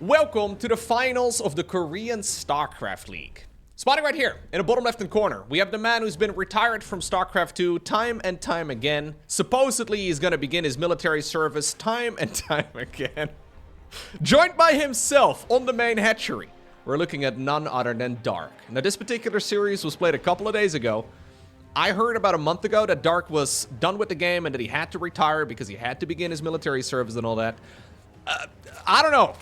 Welcome to the finals of the Korean StarCraft League. Spotting right here, in the bottom left-hand corner, we have the man who's been retired from StarCraft 2 time and time again. Supposedly, he's gonna begin his military service time and time again. Joined by himself on the main hatchery, we're looking at none other than Dark. Now, this particular series was played a couple of days ago. I heard about a month ago that Dark was done with the game and that he had to retire because he had to begin his military service and all that. I don't know.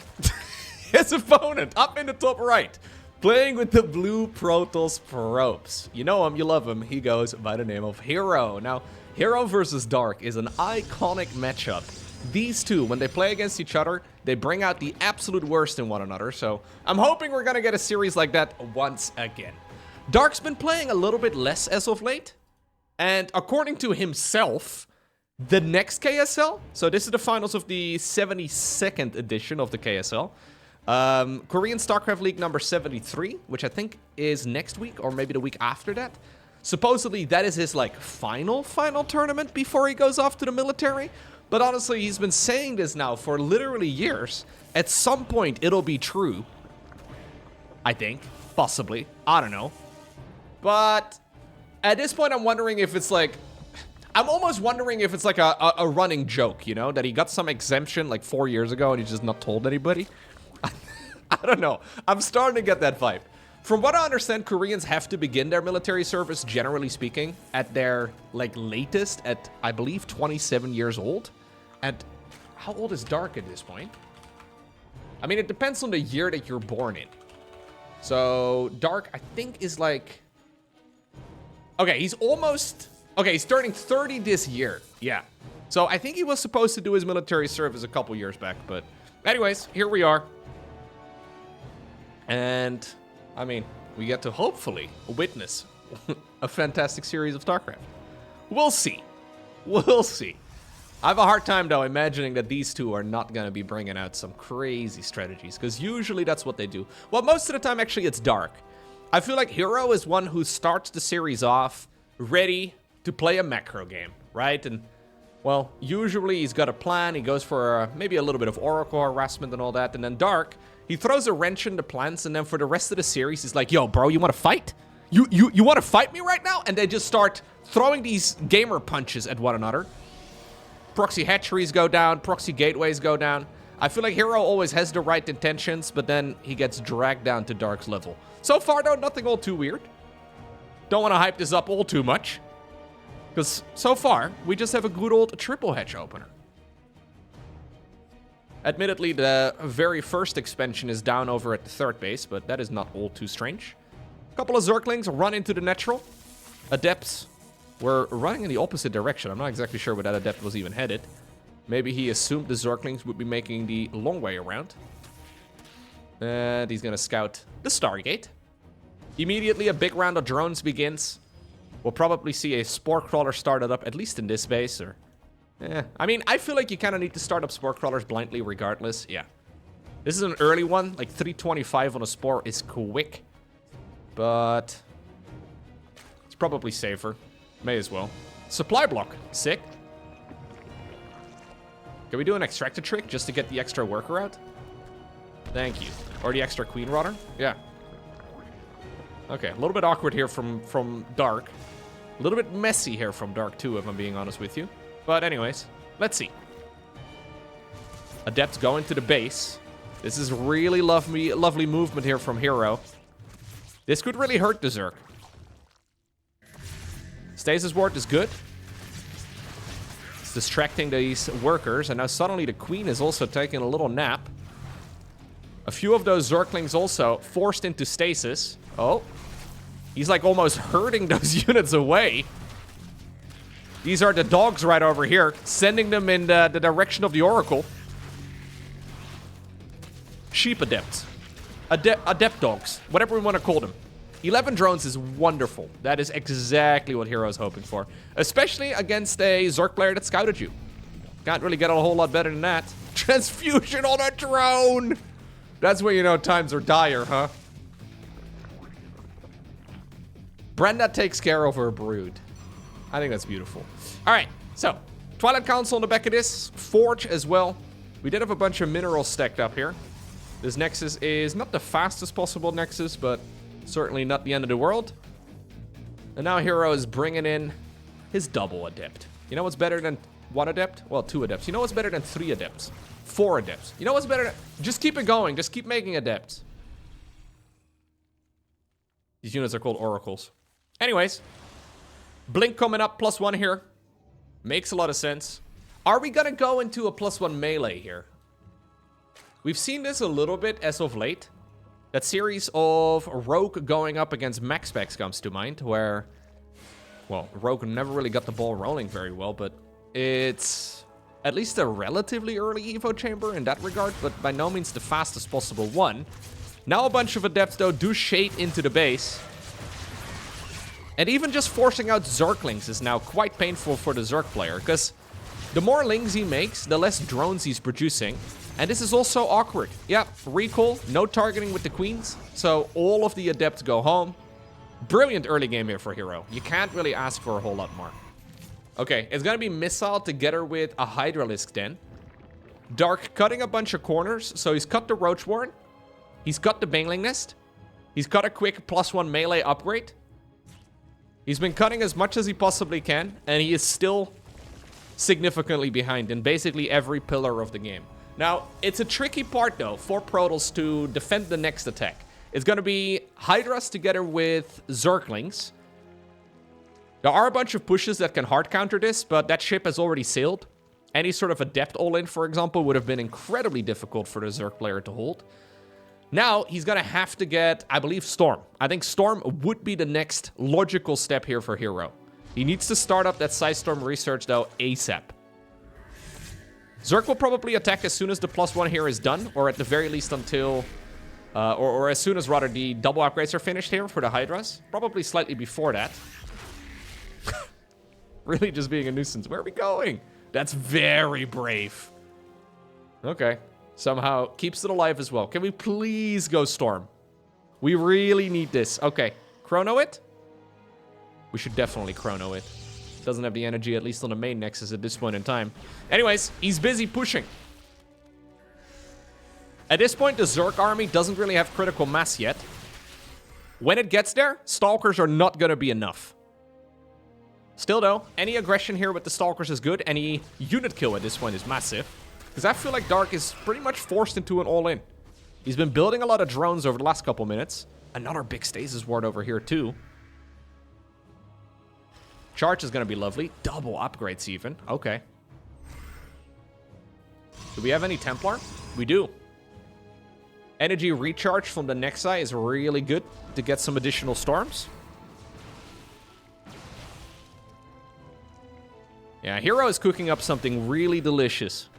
His opponent, up in the top right, playing with the blue Protoss probes. You know him, you love him. He goes by the name of herO. Now, herO versus Dark is an iconic matchup. These two, when they play against each other, they bring out the absolute worst in one another. So I'm hoping we're going to get a series like that once again. Dark's been playing a little bit less as of late. And according to himself, the next KSL, so this is the finals of the 72nd edition of the KSL. Korean StarCraft League number 73, which I think is next week or maybe the week after that. Supposedly that is his like final tournament before he goes off to the military. But honestly, he's been saying this now for literally years. At some point it'll be true. I think, possibly, I don't know. But at this point I'm wondering if it's like, I'm almost wondering if it's like a running joke, you know, that he got some exemption like 4 years ago and he's just not told anybody. I don't know. I'm starting to get that vibe. From what I understand, Koreans have to begin their military service, generally speaking, at their, like, latest at, I believe, 27 years old. And how old is Dark at this point? I mean, it depends on the year that you're born in. So, Dark, I think, is like... Okay, he's almost... Okay, he's turning 30 this year. Yeah. So, I think he was supposed to do his military service a couple years back, but... Anyways, here we are. And, I mean, we get to hopefully witness a fantastic series of StarCraft. We'll see. We'll see. I have a hard time, though, imagining that these two are not going to be bringing out some crazy strategies, because usually that's what they do. Well, most of the time, actually, it's Dark. I feel like herO is one who starts the series off ready to play a macro game, right? And, well, usually he's got a plan. He goes for maybe a little bit of Oracle harassment and all that. And then Dark... He throws a wrench in the plans, and then for the rest of the series, he's like, yo, bro, you want to fight? You want to fight me right now? And they just start throwing these gamer punches at one another. Proxy hatcheries go down. Proxy gateways go down. I feel like herO always has the right intentions, but then he gets dragged down to Dark's level. So far, though, nothing all too weird. Don't want to hype this up all too much. Because so far, we just have a good old triple hatch opener. Admittedly, the very first expansion is down over at the third base, but that is not all too strange. A couple of Zerglings run into the natural. Adepts were running in the opposite direction. I'm not exactly sure where that Adept was even headed. Maybe he assumed the Zerglings would be making the long way around. And he's going to scout the Stargate. Immediately, a big round of drones begins. We'll probably see a Spore Crawler started up, at least in this base, or... I mean, I feel like you kind of need to start up Spore Crawlers blindly regardless. Yeah. This is an early one. Like, 325 on a Spore is quick. But... it's probably safer. May as well. Supply block. Sick. Can we do an extractor trick just to get the extra worker out? Thank you. Or the extra Queen Rodder? Yeah. Okay, a little bit awkward here from Dark. A little bit messy here from Dark, too, if I'm being honest with you. But anyways, let's see. Adepts going to the base. This is really lovely movement here from herO. This could really hurt the Zerg. Stasis ward is good. It's distracting these workers. And now suddenly the Queen is also taking a little nap. A few of those Zerglings also forced into stasis. Oh. He's like almost herding those units away. These are the dogs right over here, sending them in the direction of the Oracle. Sheep adepts. Adept dogs. Whatever we want to call them. 11 drones is wonderful. That is exactly what herO is hoping for. Especially against a Zerg player that scouted you. Can't really get a whole lot better than that. Transfusion on a drone! That's when you know times are dire, huh? Brenda takes care of her brood. I think that's beautiful. All right, so Twilight Council on the back of this. Forge as well. We did have a bunch of minerals stacked up here. This Nexus is not the fastest possible Nexus, but certainly not the end of the world. And now hero is bringing in his double Adept. You know what's better than 1 Adept? Well, 2 Adepts. You know what's better than 3 Adepts? 4 Adepts. You know what's better than... Just keep it going. Just keep making Adepts. These units are called Oracles. Anyways. Blink coming up, +1 here. Makes a lot of sense. Are we gonna go into a +1 melee here? We've seen this a little bit as of late. That series of Rogue going up against Max Specs comes to mind, where... Well, Rogue never really got the ball rolling very well, but it's at least a relatively early Evo chamber in that regard, but by no means the fastest possible one. Now a bunch of Adepts, though, do shade into the base. And even just forcing out Zerglings is now quite painful for the Zerg player, because the more Lings he makes, the less drones he's producing. And this is also awkward. Yeah, recall, no targeting with the Queens, so all of the Adepts go home. Brilliant early game here for hero. You can't really ask for a whole lot more. Okay, it's gonna be Missile together with a Hydralisk then. Dark cutting a bunch of corners, so he's cut the Roach Warren. He's got the Baneling Nest. He's got a quick +1 melee upgrade. He's been cutting as much as he possibly can, and he is still significantly behind in basically every pillar of the game. Now, it's a tricky part, though, for Protoss to defend the next attack. It's going to be Hydras together with Zerglings. There are a bunch of pushes that can hard counter this, but that ship has already sailed. Any sort of Adept all-in, for example, would have been incredibly difficult for the Zerg player to hold. Now, he's going to have to get, I believe, Storm. I think Storm would be the next logical step here for hero. He needs to start up that Storm research, though, ASAP. Zerg will probably attack as soon as the +1 here is done, or at the very least until... or as soon as, rather, the double upgrades are finished here for the Hydras. Probably slightly before that. Really just being a nuisance. Where are we going? That's very brave. Okay. Somehow keeps it alive as well. Can we please go Storm? We really need this. Okay. Chrono it? We should definitely Chrono it. Doesn't have the energy, at least on the main Nexus at this point in time. Anyways, he's busy pushing. At this point, the Zerg army doesn't really have critical mass yet. When it gets there, Stalkers are not going to be enough. Still, though, any aggression here with the Stalkers is good. Any unit kill at this point is massive. Because I feel like Dark is pretty much forced into an all-in. He's been building a lot of drones over the last couple minutes. Another big stasis ward over here, too. Charge is going to be lovely. Double upgrades, even. Okay. Do we have any Templar? We do. Energy recharge from the Nexi is really good to get some additional storms. Yeah, hero is cooking up something really delicious.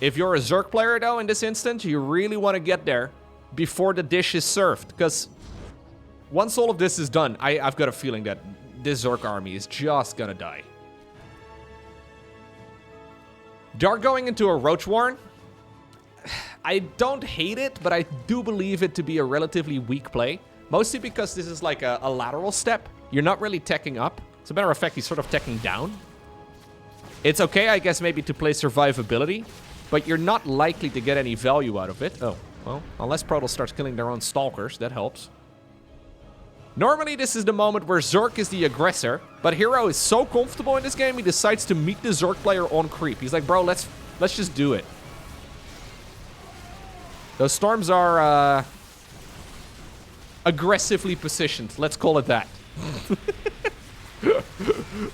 If you're a Zerg player, though, in this instance, you really want to get there before the dish is served. Because once all of this is done, I've got a feeling that this Zerg army is just gonna die. Dark going into a Roach Warren. I don't hate it, but I do believe it to be a relatively weak play. Mostly because this is like a lateral step. You're not really teching up. As a matter of fact, he's sort of teching down. It's okay, I guess, maybe to play survivability, but you're not likely to get any value out of it. Oh, well, unless Protoss starts killing their own Stalkers, that helps. Normally, this is the moment where Zerg is the aggressor, but hero is so comfortable in this game, he decides to meet the Zerg player on creep. He's like, bro, let's just do it. Those storms are aggressively positioned. Let's call it that.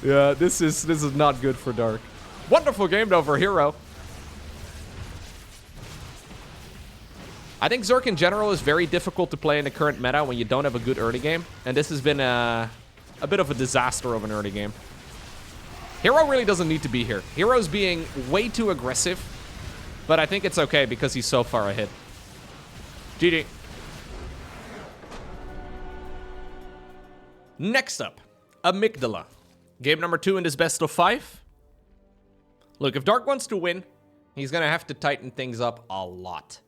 Yeah, this is not good for Dark. Wonderful game though for hero. I think Zerg in general is very difficult to play in the current meta when you don't have a good early game, and this has been a bit of a disaster of an early game. Hero really doesn't need to be here. Hero's being way too aggressive, but I think it's okay because he's so far ahead. GG. Next up, Amygdala. Game number 2 in this best of 5. Look, if Dark wants to win, he's gonna have to tighten things up a lot.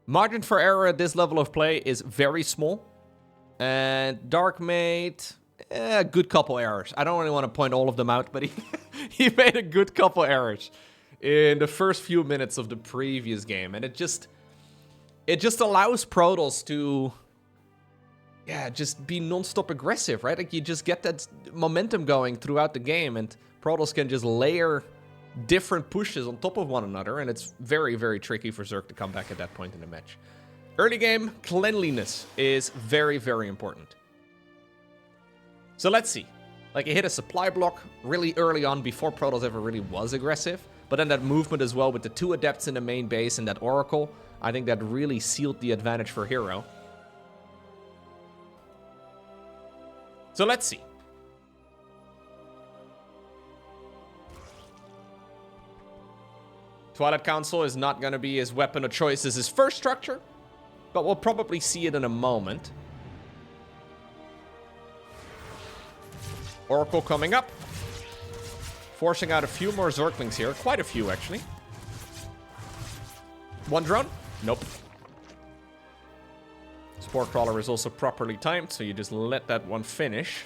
Margin for error at this level of play is very small. And Dark made a good couple errors. I don't really want to point all of them out, but he made a good couple errors in the first few minutes of the previous game. And it it just allows Protoss to, yeah, just be non-stop aggressive, right? Like, you just get that momentum going throughout the game, and Protoss can just layer different pushes on top of one another, and it's very, very tricky for Zerg to come back at that point in the match. Early game, cleanliness is very, very important. So let's see. Like, he hit a supply block really early on before Protoss ever really was aggressive, but then that movement as well with the 2 adepts in the main base and that Oracle, I think that really sealed the advantage for hero. So let's see. Twilight Council is not going to be his weapon of choice as his first structure, but we'll probably see it in a moment. Oracle coming up. Forcing out a few more Zerglings here. Quite a few, actually. 1 drone? Nope. Spore Crawler is also properly timed, so you just let that one finish.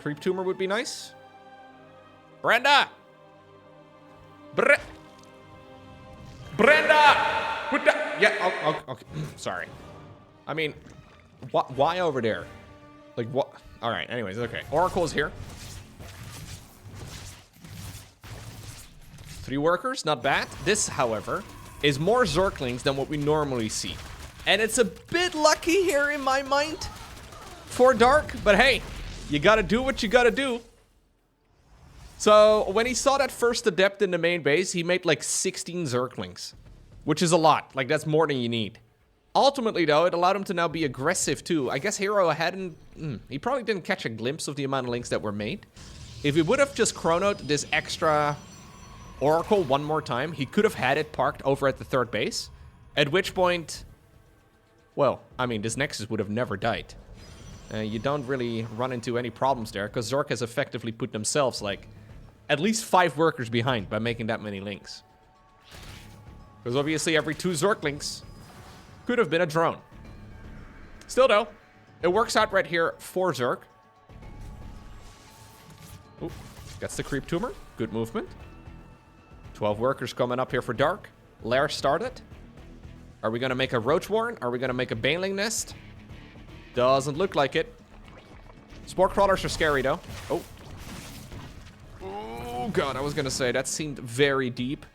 Creep Tumor would be nice. Brenda! Brenda! Yeah, okay. Sorry. I mean, why over there? Like, what? Alright, anyways, okay. Oracle's here. 3 workers, not bad. This, however, is more Zerglings than what we normally see. And it's a bit lucky here in my mind for Dark, but hey, you gotta do what you gotta do. So, when he saw that first adept in the main base, he made like 16 Zerglings, which is a lot. Like, that's more than you need. Ultimately, though, it allowed him to now be aggressive, too. I guess hero hadn't... he probably didn't catch a glimpse of the amount of links that were made. If he would have just chronoed this extra Oracle one more time, he could have had it parked over at the 3rd base. At which point... Well, I mean, this Nexus would have never died. You don't really run into any problems there, because Zork has effectively put themselves, like, at least 5 workers behind by making that many links. Because obviously every 2 Zerglings could have been a drone. Still, though, it works out right here for Zerg. Ooh, gets the Creep Tumor. Good movement. 12 workers coming up here for Dark. Lair started. Are we going to make a Roach Warren? Are we going to make a Baneling Nest? Doesn't look like it. Spore Crawlers are scary, though. Oh. Oh, God, I was going to say, that seemed very deep.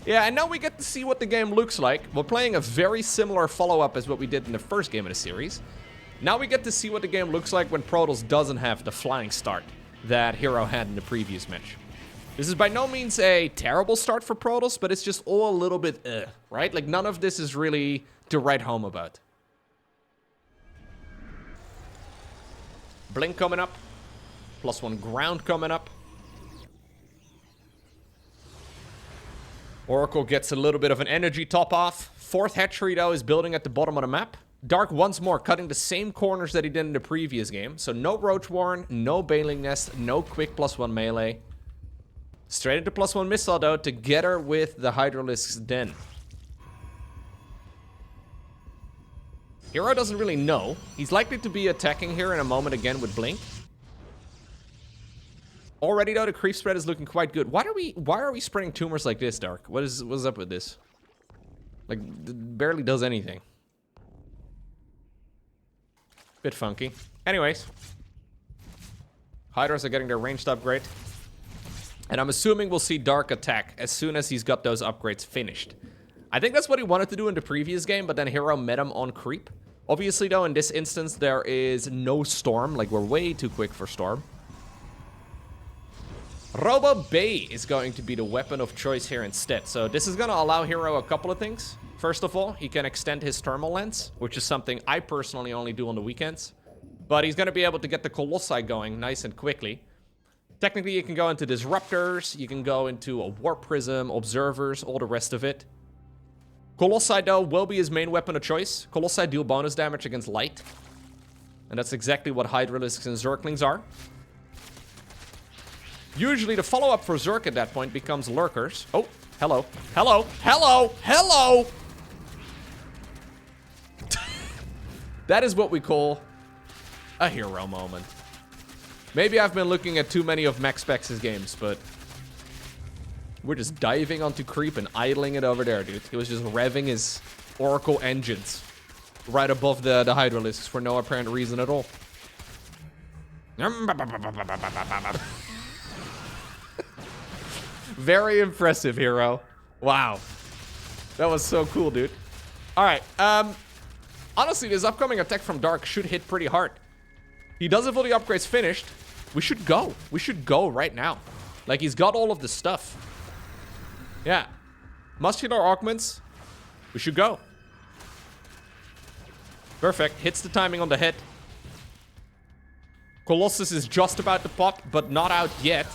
Yeah, and now we get to see what the game looks like. We're playing a very similar follow-up as what we did in the first game of the series. Now we get to see what the game looks like when Protoss doesn't have the flying start that hero had in the previous match. This is by no means a terrible start for Protoss, but it's just all a little bit right? Like, none of this is really to write home about. Blink coming up. +1 ground coming up. Oracle gets a little bit of an energy top off. 4th hatchery, though, is building at the bottom of the map. Dark once more cutting the same corners that he did in the previous game. So no Roach Warren, no Baneling Nest, no quick +1 melee. Straight into +1 missile, though, together with the Hydralisk's Den. Hero doesn't really know. He's likely to be attacking here in a moment again with Blink. Already, though, the creep spread is looking quite good. Why are we spreading tumors like this, Dark? What's up with this? Like, it barely does anything. Bit funky. Anyways. Hydras are getting their ranged upgrade. And I'm assuming we'll see Dark attack as soon as he's got those upgrades finished. I think that's what he wanted to do in the previous game, but then Hero met him on creep. Obviously, though, in this instance, there is no Storm. Like, we're way too quick for Storm. Robo Bay is going to be the weapon of choice here instead. So this is going to allow Hero a couple of things. First of all, he can extend his thermal lens, which is something I personally only do on the weekends. But he's going to be able to get the Colossi going nice and quickly. Technically, you can go into Disruptors, you can go into a Warp Prism, Observers, all the rest of it. Colossi, though, will be his main weapon of choice. Colossi deal bonus damage against light. And that's exactly what Hydralisks and Zerglings are. Usually, the follow-up for Zerg at that point becomes Lurkers. Oh, hello. Hello. Hello. Hello. That is what we call a hero moment. Maybe I've been looking at too many of Max Specs' games, but We're just diving onto creep and idling it over there, dude. He was just revving his Oracle engines right above the Hydralisks for no apparent reason at all. Very impressive, hero. Wow. That was so cool, dude. Alright, honestly, this upcoming attack from Dark should hit pretty hard. He does have all the upgrades finished. We should go. We should go right now. Like, he's got all of the stuff. Yeah. Muscular augments. We should go. Perfect. Hits the timing on the head. Colossus is just about to pop, but not out yet.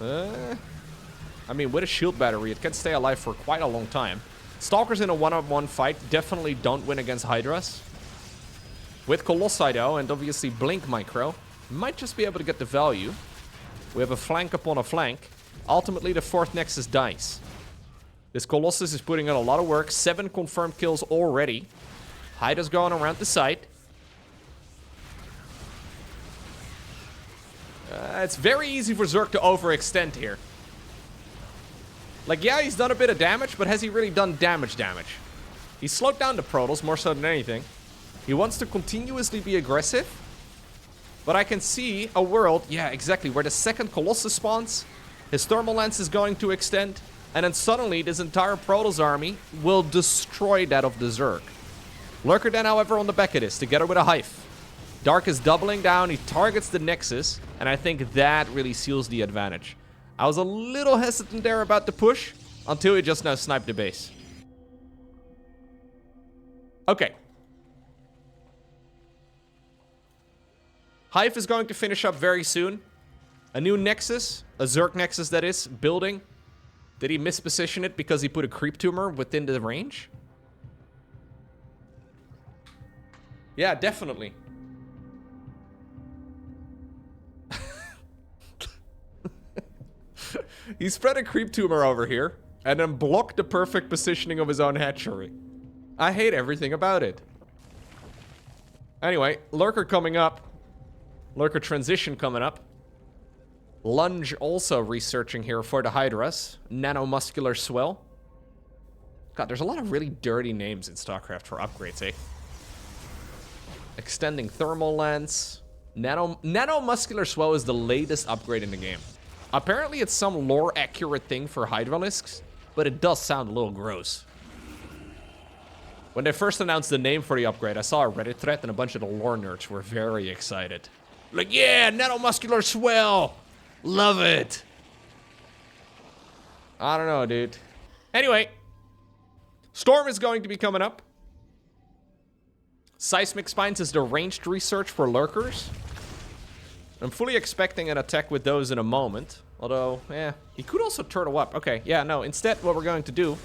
I mean, with a shield battery, it can stay alive for quite a long time. Stalkers in a one-on-one fight definitely don't win against Hydras. With Colossi, though, and obviously Blink Micro, might just be able to get the value. We have a flank upon a flank. Ultimately, the 4th Nexus dies. This Colossus is putting in a lot of work. 7 confirmed kills already. Hydra's going around the site. It's very easy for Zerg to overextend here. Like, yeah, he's done a bit of damage, but has he really done damage? He's slowed down the Protoss more so than anything. He wants to continuously be aggressive. But I can see a world, yeah, exactly, where the 2nd Colossus spawns. His Thermal Lance is going to extend. And then suddenly, this entire Protoss army will destroy that of the Zerg. Lurker then, however, on the back of this, together with a Hive. Dark is doubling down, he targets the Nexus, and I think that really seals the advantage. I was a little hesitant there about the push, until he just now sniped the base. Okay. Hive is going to finish up very soon. A new Nexus, a Zerg Nexus that is, building. Did he misposition it because he put a creep tumor within the range? Yeah, definitely. He spread a creep tumor over here and then blocked the perfect positioning of his own hatchery. I hate everything about it. Anyway, Lurker coming up. Lurker transition coming up. Lunge also researching here for the Hydras. Nanomuscular swell. God, there's a lot of really dirty names in StarCraft for upgrades, eh? Extending thermal lance. Nanomuscular swell is the latest upgrade in the game. Apparently it's some lore accurate thing for Hydralisks, but it does sound a little gross. When they first announced the name for the upgrade, I saw a Reddit thread and a bunch of the lore nerds were very excited. Like, yeah, nanomuscular swell! Love it! I don't know, dude. Anyway, Storm is going to be coming up. Seismic Spines is the ranged research for Lurkers. I'm fully expecting an attack with those in a moment. Although, he could also turtle up. Okay, yeah, no. Instead, what we're going to do...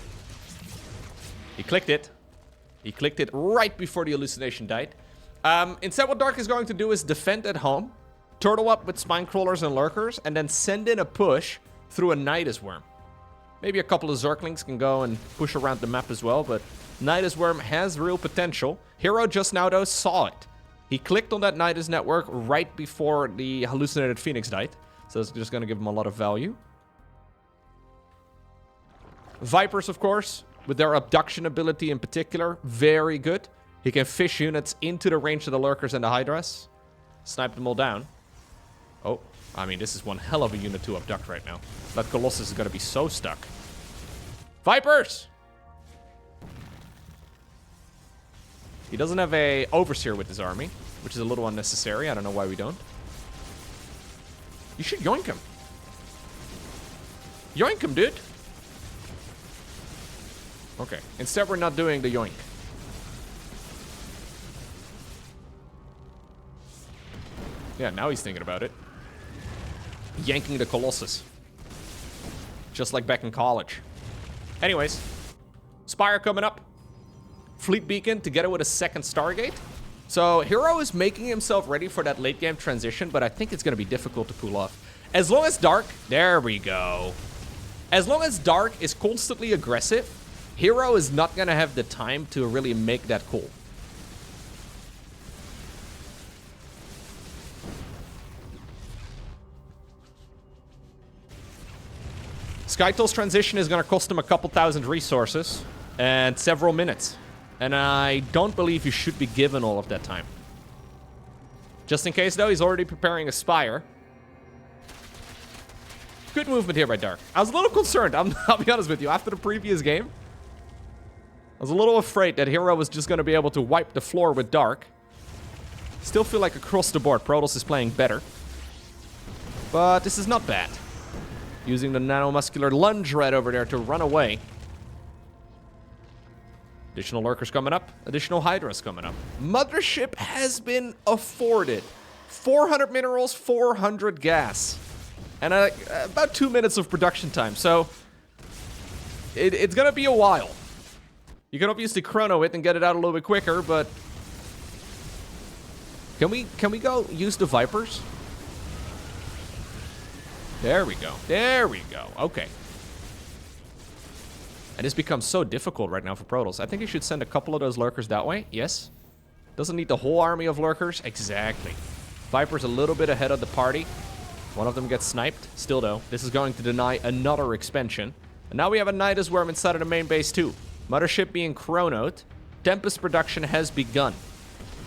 He clicked it. He clicked it right before the hallucination died. Instead, what Dark is going to do is defend at home. Turtle up with Spine Crawlers and Lurkers. And then send in a push through a Nidus Worm. Maybe a couple of Zerglings can go and push around the map as well. But Nidus Worm has real potential. hero just now, though, saw it. He clicked on that Nidus network right before the hallucinated Phoenix died. So it's just going to give him a lot of value. Vipers, of course, with their abduction ability in particular, very good. He can fish units into the range of the Lurkers and the Hydras. Snipe them all down. Oh, I mean, this is one hell of a unit to abduct right now. That Colossus is going to be so stuck. Vipers! He doesn't have a Overseer with his army, which is a little unnecessary. I don't know why we don't. You should yoink him. Yoink him, dude. Okay. Instead, we're not doing the yoink. Yeah, now he's thinking about it. Yanking the Colossus. Just like back in college. Anyways. Spire coming up. Fleet Beacon together with a 2nd Stargate. So hero is making himself ready for that late game transition, but I think it's going to be difficult to pull off. As long as Dark, there we go. As long as Dark is constantly aggressive, hero is not going to have the time to really make that call. Skytle's transition is going to cost him a couple thousand resources and several minutes. And I don't believe he should be given all of that time. Just in case, though, he's already preparing a Spire. Good movement here by Dark. I was a little concerned, I'll be honest with you. After the previous game, I was a little afraid that hero was just going to be able to wipe the floor with Dark. Still feel like across the board, Protoss is playing better. But this is not bad. Using the nanomuscular lunge right over there to run away. Additional lurkers coming up. Additional hydras coming up. Mothership has been afforded. 400 minerals, 400 gas. And about 2 minutes of production time. So, it's going to be a while. You can obviously chrono it and get it out a little bit quicker, but... Can we go use the Vipers? There we go. There we go. Okay. And this becomes so difficult right now for Protoss. I think you should send a couple of those lurkers that way. Yes. Doesn't need the whole army of lurkers. Exactly. Viper's a little bit ahead of the party. One of them gets sniped. Still, though, this is going to deny another expansion. And now we have a Nidus Worm inside of the main base, too. Mothership being chronoed. Tempest production has begun.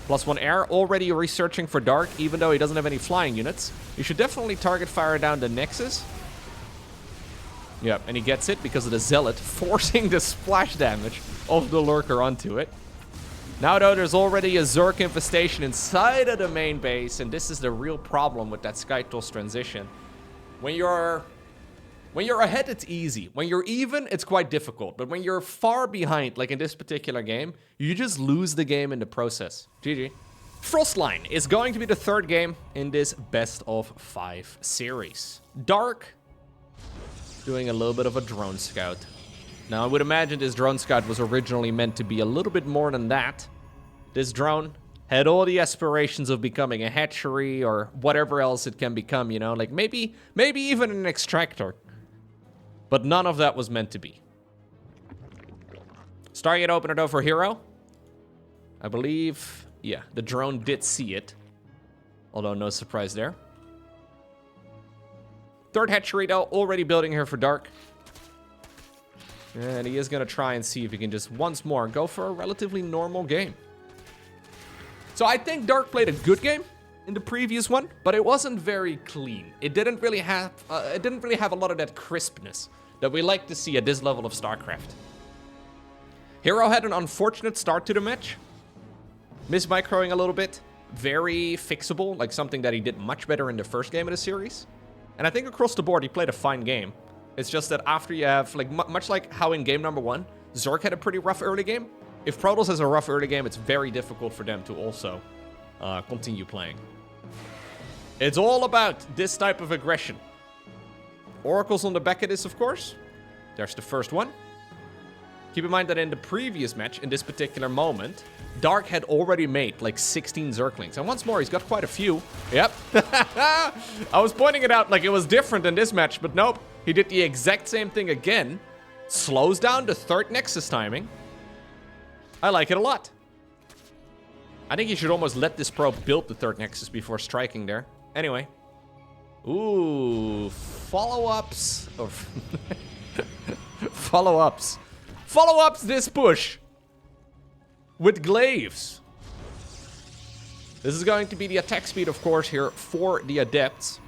+1 air, already researching for Dark, even though he doesn't have any flying units. You should definitely target fire down the Nexus. Yep, and he gets it because of the Zealot, forcing the splash damage of the Lurker onto it. Now, though, there's already a Zerg infestation inside of the main base, and this is the real problem with that Skytle's transition. When you're ahead, it's easy. When you're even, it's quite difficult. But when you're far behind, like in this particular game, you just lose the game in the process. GG. Frostline is going to be the third game in this best of 5 series. Dark doing a little bit of a drone scout. Now, I would imagine this drone scout was originally meant to be a little bit more than that. This drone had all the aspirations of becoming a hatchery or whatever else it can become, you know, like maybe even an extractor. But none of that was meant to be. Stargate opener though for hero. I believe, yeah, the drone did see it. Although no surprise there. Third hatchery though, already building here for Dark. And he is going to try and see if he can just once more go for a relatively normal game. So I think Dark played a good game in the previous one, but it wasn't very clean. It didn't really have a lot of that crispness that we like to see at this level of StarCraft. Hero had an unfortunate start to the match. Mismicroing a little bit. Very fixable, like something that he did much better in the first game of the series. And I think across the board he played a fine game. It's just that after you have, like, much like how in game number 1, Zerg had a pretty rough early game. If Protoss has a rough early game, it's very difficult for them to also continue playing. It's all about this type of aggression. Oracles on the back of this, of course. There's the first one. Keep in mind that in the previous match, in this particular moment, Dark had already made like 16 Zerglings. And once more, he's got quite a few. Yep. I was pointing it out like it was different in this match, but nope. He did the exact same thing again. Slows down the third Nexus timing. I like it a lot. I think you should almost let this probe build the third Nexus before striking there. Anyway. Ooh. Follow-ups. Follow-ups. Follow-ups this push. With glaives. This is going to be the attack speed, of course, here for the Adepts.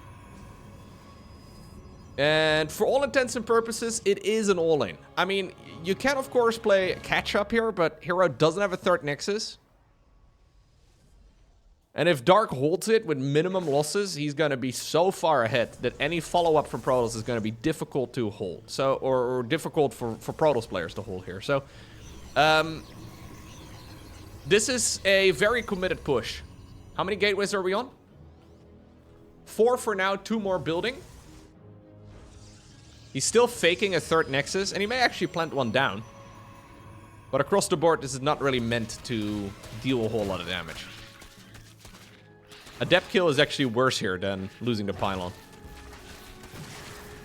And for all intents and purposes, it is an all-in. I mean, you can, of course, play catch-up here, but Hero doesn't have a third Nexus. And if Dark holds it with minimum losses, he's going to be so far ahead that any follow-up from Protoss is going to be difficult to hold. So, or difficult for Protoss players to hold here. So, this is a very committed push. How many gateways are we on? 4 for now, 2 more building. He's still faking a third Nexus, and he may actually plant one down. But across the board, this is not really meant to deal a whole lot of damage. A depth kill is actually worse here than losing the pylon.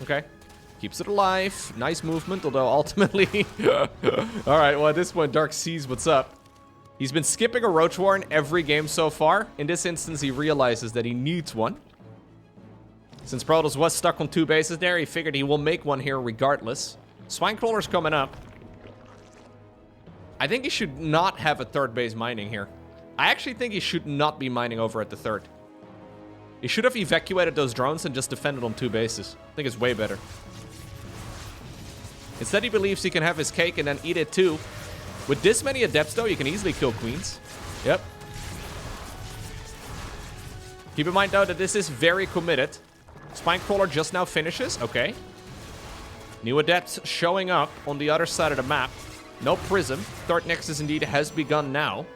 Okay. Keeps it alive. Nice movement, although ultimately... Alright, well at this point, Dark sees what's up. He's been skipping a Roach Warren every game so far. In this instance, he realizes that he needs one. Since Protoss was stuck on 2 bases there, he figured he will make one here regardless. Spinecrawler's coming up. I think he should not have a 3rd base mining here. I actually think he should not be mining over at the 3rd. He should have evacuated those drones and just defended on 2 bases. I think it's way better. Instead, he believes he can have his cake and then eat it too. With this many adepts, though, you can easily kill queens. Yep. Keep in mind, though, that this is very committed. Spinecrawler just now finishes. Okay. New adepts showing up on the other side of the map. No prism. 3rd Nexus indeed has begun now.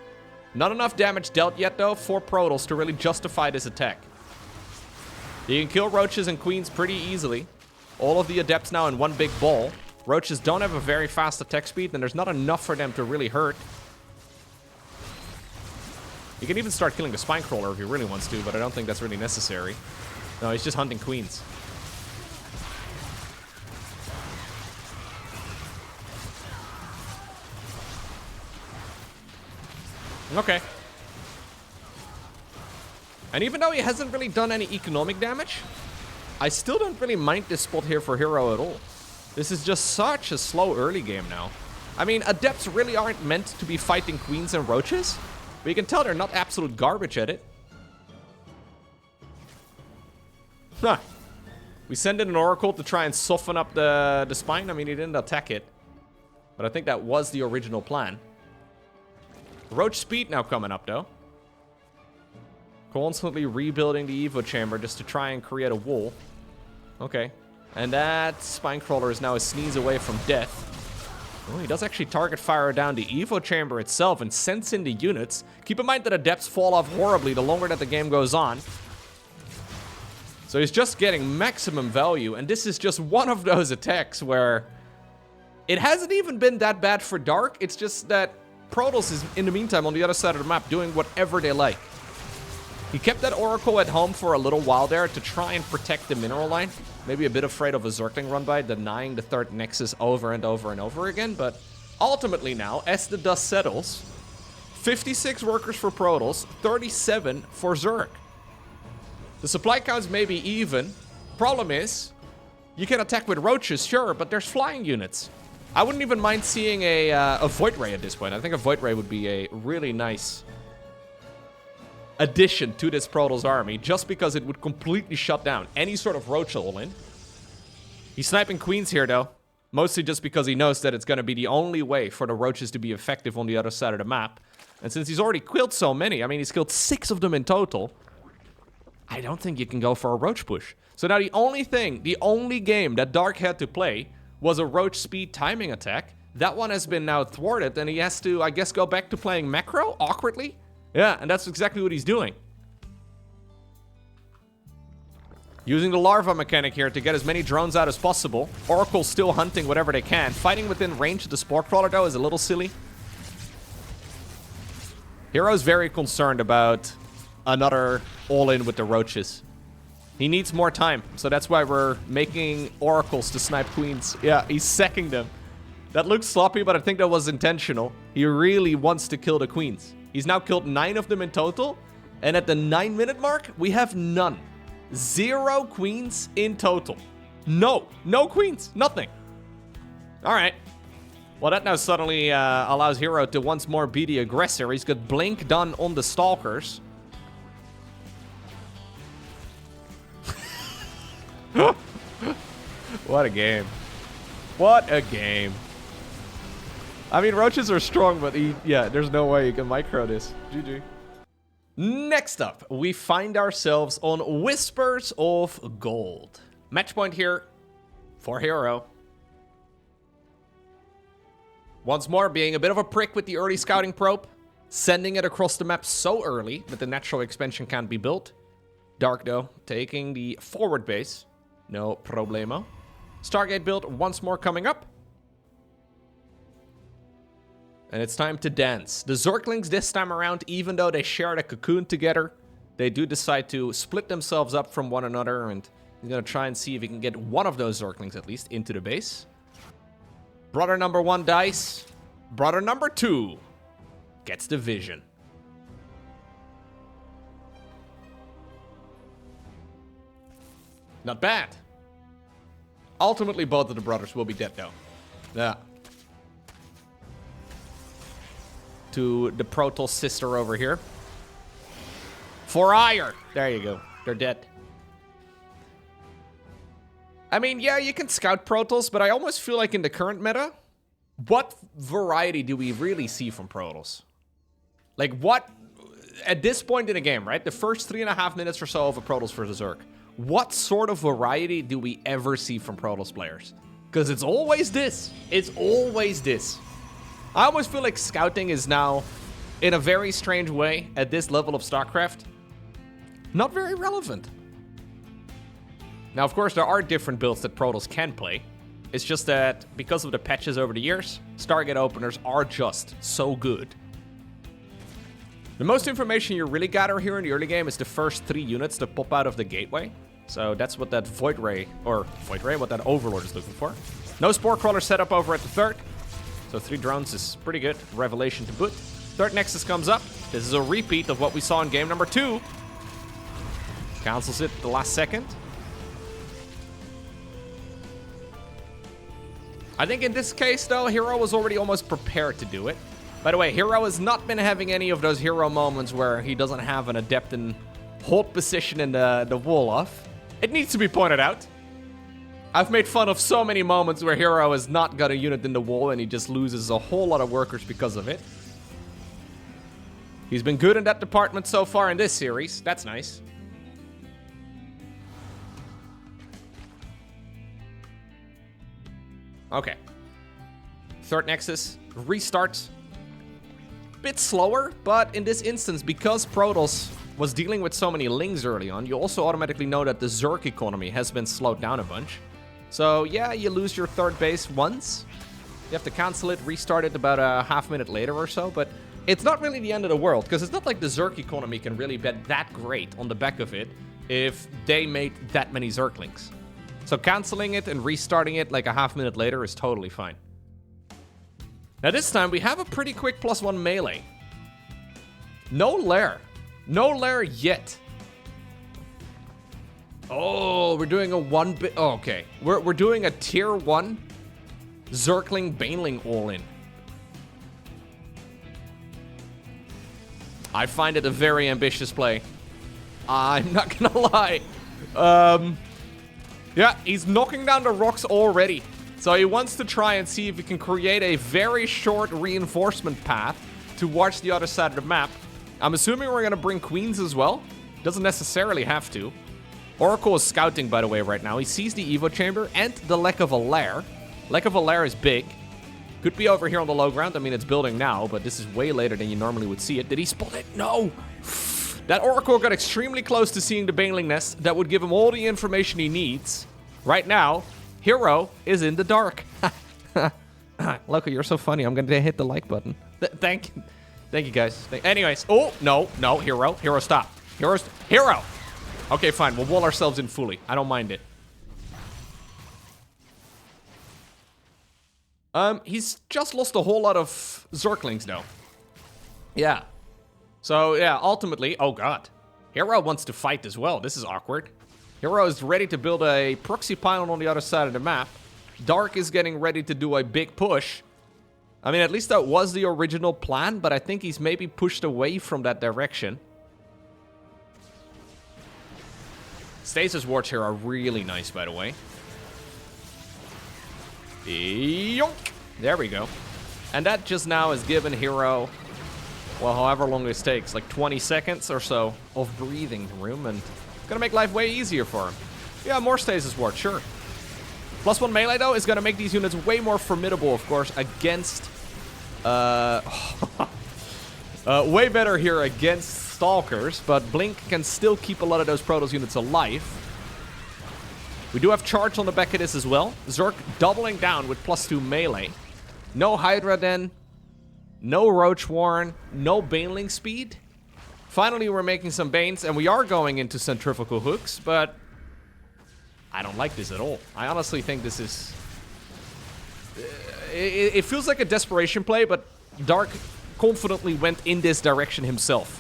Not enough damage dealt yet, though, for Protoss to really justify this attack. You can kill roaches and queens pretty easily. All of the adepts now in one big ball. Roaches don't have a very fast attack speed, and there's not enough for them to really hurt. You can even start killing the Spinecrawler if he really wants to, but I don't think that's really necessary. No, he's just hunting queens. Okay. And even though he hasn't really done any economic damage, I still don't really mind this spot here for hero at all. This is just such a slow early game now. I mean, adepts really aren't meant to be fighting queens and roaches, but you can tell they're not absolute garbage at it. Huh. We send in an Oracle to try and soften up the spine. I mean, he didn't attack it, but I think that was the original plan. Roach speed now coming up, though. Constantly rebuilding the Evo chamber just to try and create a wall. Okay. And that Spinecrawler is now a sneeze away from death. Oh, he does actually target fire down the Evo chamber itself and sends in the units. Keep in mind that adepts fall off horribly the longer that the game goes on. So he's just getting maximum value, and this is just one of those attacks where it hasn't even been that bad for Dark. It's just that Protoss is, in the meantime, on the other side of the map doing whatever they like. He kept that Oracle at home for a little while there to try and protect the mineral line. Maybe a bit afraid of a Zergling run by, denying the 3rd Nexus over and over and over again. But ultimately now, as the dust settles, 56 workers for Protoss, 37 for Zerg. The supply counts may be even. Problem is, you can attack with roaches, sure, but there's flying units. I wouldn't even mind seeing a Void Ray at this point. I think a Void Ray would be a really nice addition to this Protoss army, just because it would completely shut down any sort of roach all-in. He's sniping queens here, though. Mostly just because he knows that it's going to be the only way for the roaches to be effective on the other side of the map. And since he's already killed so many, I mean, he's killed 6 of them in total, I don't think you can go for a roach push. So now the only game that Dark had to play was a roach speed timing attack. That one has been now thwarted, and he has to, I guess, go back to playing macro, awkwardly. Yeah, and that's exactly what he's doing. Using the larva mechanic here to get as many drones out as possible. Oracle's still hunting whatever they can. Fighting within range of the Spore Crawler, though, is a little silly. herO's very concerned about another all-in with the roaches. He needs more time, so that's why we're making oracles to snipe queens. Yeah, he's sacking them. That looks sloppy, but I think that was intentional. He really wants to kill the queens. He's now killed 9 of them in total, and at the 9-minute mark, we have none. 0 queens in total. No queens, nothing. All right. Well, that now suddenly allows hero to once more be the aggressor. He's got Blink done on the Stalkers. What a game. What a game. I mean, roaches are strong, but yeah, there's no way you can micro this. GG. Next up, we find ourselves on Whispers of Gold. Match point here for hero. Once more, being a bit of a prick with the early scouting probe. Sending it across the map so early that the natural expansion can't be built. Dark, though, taking the forward base. No problemo. Stargate build once more coming up. And it's time to dance. The Zerglings this time around, even though they shared a cocoon together, they do decide to split themselves up from one another, and he's going to try and see if he can get one of those Zerglings at least into the base. Brother number 1 dies. Brother number 2 gets the vision. Not bad. Ultimately, both of the brothers will be dead, though. Yeah. To the Protoss sister over here. For ire. There you go. They're dead. I mean, yeah, you can scout Protoss, but I almost feel like in the current meta, what variety do we really see from Protoss? Like, what... At this point in the game, right? The first 3.5 minutes or so of a Protoss versus Zerg. What sort of variety do we ever see from Protoss players? Because it's always this. It's always this. I almost feel like scouting is now, in a very strange way, at this level of StarCraft, not very relevant. Now, of course, there are different builds that Protoss can play. It's just that, because of the patches over the years, Stargate openers are just so good. The most information you really gather here in the early game is the first 3 units that pop out of the gateway. So that's what that Void Ray, what that Overlord is looking for. No Spore Crawler set up over at the third. So 3 drones is pretty good. Revelation to boot. Third Nexus comes up. This is a repeat of what we saw in game number 2. Cancels it at the last second. I think in this case, though, hero was already almost prepared to do it. By the way, hero has not been having any of those hero moments where he doesn't have an adept in hold position in the wall off. It needs to be pointed out. I've made fun of so many moments where hero has not got a unit in the wall and he just loses a whole lot of workers because of it. He's been good in that department so far in this series. That's nice. Okay. Third Nexus. Restarts. Bit slower, but in this instance, because Protoss was dealing with so many lings early on, you also automatically know that the Zerg economy has been slowed down a bunch. So yeah, you lose your third base once. You have to cancel it, restart it about a half minute later or so, but it's not really the end of the world, because it's not like the Zerg economy can really bet that great on the back of it if they made that many Zerglings. So canceling it and restarting it like a half minute later is totally fine. Now this time we have a pretty quick +1 melee. No lair. No lair yet. Oh, we're doing a okay. We're doing a tier 1 Zergling Baneling all-in. I find it a very ambitious play. I'm not gonna lie. Yeah, he's knocking down the rocks already. So he wants to try and see if he can create a very short reinforcement path towards the other side of the map. I'm assuming we're going to bring queens as well. Doesn't necessarily have to. Oracle is scouting, by the way, right now. He sees the Evo chamber and the lack of a lair. Lack of a lair is big. Could be over here on the low ground. I mean, it's building now, but this is way later than you normally would see it. Did he spot it? No! That Oracle got extremely close to seeing the Baneling nest. That would give him all the information he needs. Right now, hero is in the dark. Lowko, you're so funny. I'm going to hit the like button. Thank you, guys. Anyways. Oh, no, hero. Hero, stop. Hero! Okay, fine. We'll wall ourselves in fully. I don't mind it. He's just lost a whole lot of Zerglings, though. Yeah. So, yeah, ultimately... Oh, God. Hero wants to fight as well. This is awkward. Hero is ready to build a proxy pylon on the other side of the map. Dark is getting ready to do a big push. I mean, at least that was the original plan, but I think he's maybe pushed away from that direction. Stasis wards here are really nice, by the way. Yoink! There we go. And that just now has given Hero, well, however long this takes, like 20 seconds or so of breathing room, and gonna make life way easier for him. Yeah, more stasis ward, sure. +1 melee, though, is gonna make these units way more formidable, of course, against... way better here against Stalkers, but Blink can still keep a lot of those Protoss units alive. We do have charge on the back of this as well. Zerg doubling down with +2 melee. No Hydra then. No Roach Warren. No Baneling speed. Finally, we're making some Banes, and we are going into centrifugal hooks, but I don't like this at all. I honestly think this is... It feels like a desperation play, but Dark confidently went in this direction himself.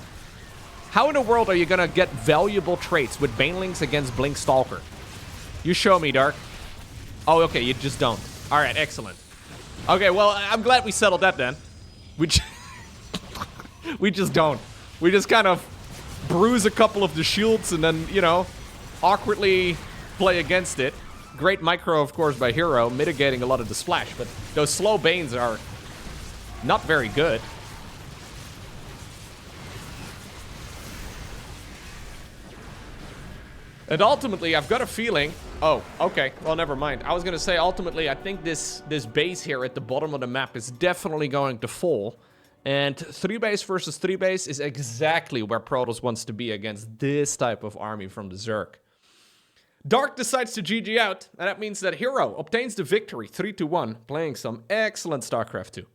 How in the world are you going to get valuable traits with Banelings against Blink Stalker? You show me, Dark. Oh, okay, you just don't. All right, excellent. Okay, well, I'm glad we settled that then. We just don't. We just kind of bruise a couple of the shields and then, you know, awkwardly play against it. Great micro, of course, by hero, mitigating a lot of the splash, but those slow banes are not very good. And ultimately, I've got a feeling... Oh, okay. Well, never mind. I was going to say, ultimately, I think this base here at the bottom of the map is definitely going to fall. And 3 base versus 3 base is exactly where Protoss wants to be against this type of army from the Zerg. Dark decides to GG out, and that means that hero obtains the victory 3-1, playing some excellent StarCraft 2.